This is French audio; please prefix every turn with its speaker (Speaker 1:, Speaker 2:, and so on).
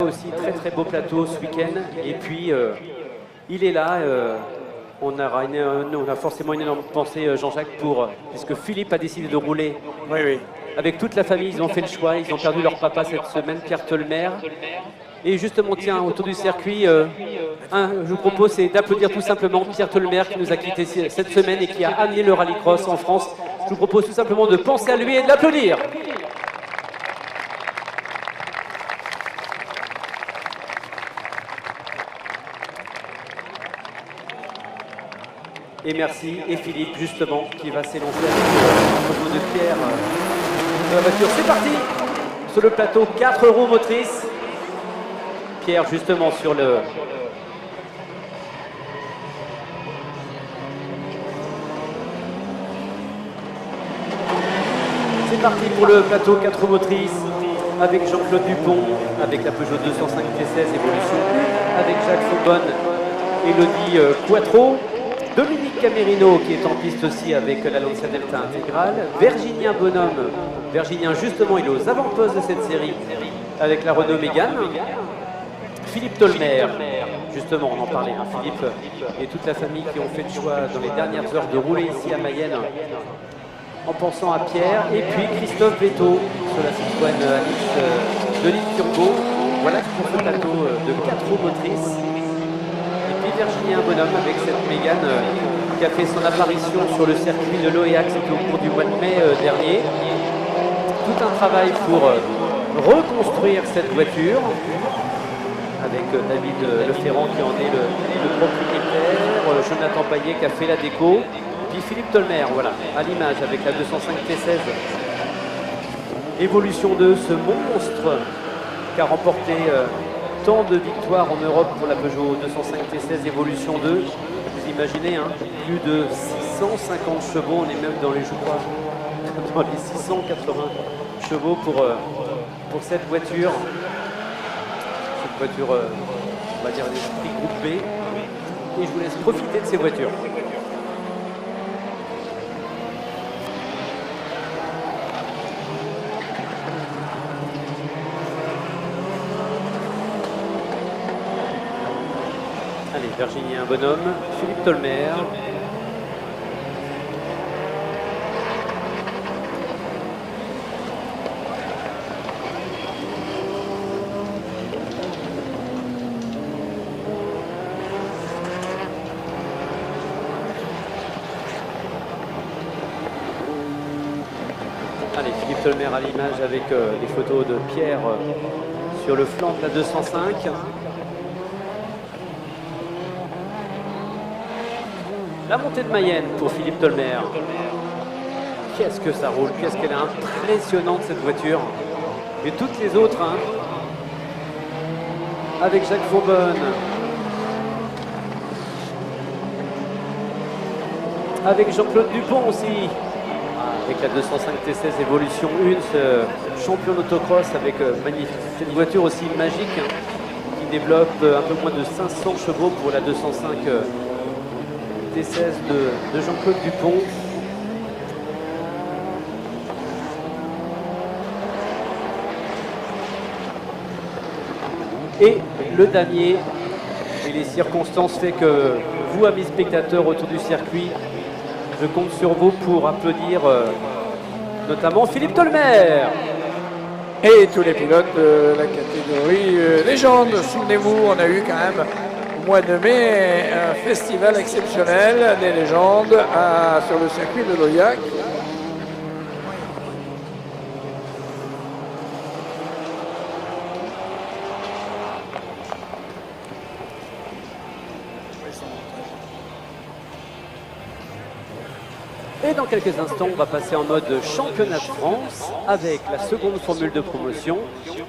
Speaker 1: Aussi très beau plateau ce week-end et puis il est là, on a forcément une énorme pensée Jean-Jacques puisque Philippe a décidé de rouler avec toute la famille, ils ont fait le choix, ils ont perdu leur papa cette semaine, Pierre Tolmer, et justement tiens autour du circuit, je vous propose d'applaudir tout simplement Pierre Tolmer qui nous a quittés cette semaine et qui a amené le rallycross en France. Je vous propose tout simplement de penser à lui et de l'applaudir. Et merci, et Philippe, justement, qui va s'élancer avec le de Pierre de la voiture. C'est parti! Sur le plateau, 4 roues motrices. Pierre, justement, sur le... C'est parti pour le plateau 4 roues motrices, avec Jean-Claude Dupont, avec la Peugeot 205 T16 Évolution 1, avec Jacques Faubonne, Elodie Quattro, Dominique Camerino qui est en piste aussi avec la Lancia Delta intégrale, Virginien Bonhomme, Virginien justement il est aux avant-postes de cette série avec la Renault Mégane, Philippe Tolmer, justement on en parlait, hein, Philippe et toute la famille qui ont fait le choix dans les dernières heures de rouler ici à Mayenne en pensant à Pierre, et puis Christophe Vetto sur la Citroën Alix de Ligue Turbo. Voilà pour ce plateau de 4 roues motrices. Virginien Bonhomme avec cette Mégane qui a fait son apparition sur le circuit de l'Oéac, c'était au cours du mois de mai dernier. Tout un travail pour reconstruire cette voiture avec David Leferrand qui en est le propriétaire, Jonathan Payet qui a fait la déco, puis Philippe Tolmer, voilà, à l'image avec la 205 T16 Évolution 2, ce monstre qui a remporté tant de victoires en Europe pour la Peugeot 205 T16 Évolution 2. Vous imaginez, hein, plus de 650 chevaux, on est même dans les, je crois, dans les 680 chevaux pour cette voiture. Cette voiture, on va dire, l'esprit groupe B. Et je vous laisse profiter de ces voitures. Allez, Virginien Bonhomme, Philippe Tolmer. Allez, Philippe Tolmer à l'image avec les photos de Pierre sur le flanc de la 205. La montée de Mayenne pour Philippe Tolmer. Qu'est-ce que ça roule, qu'est-ce qu'elle est impressionnante cette voiture. Et toutes les autres, hein. Avec Jacques Faubonne. Avec Jean-Claude Dupont aussi. Avec la 205 T16 Évolution 1, ce champion d'autocross avec cette voiture aussi magique, hein, qui développe un peu moins de 500 chevaux pour la 205 T16 de Jean-Claude Dupont. Et le damier et les circonstances fait que vous, amis spectateurs autour du circuit, je compte sur vous pour applaudir notamment Philippe Tolmer.
Speaker 2: Et tous les pilotes de la catégorie légende. Souvenez-vous, on a eu quand même mois de mai, un festival exceptionnel des légendes sur le circuit de l'Oéac.
Speaker 1: Et dans quelques instants, on va passer en mode championnat de France avec la seconde formule de promotion.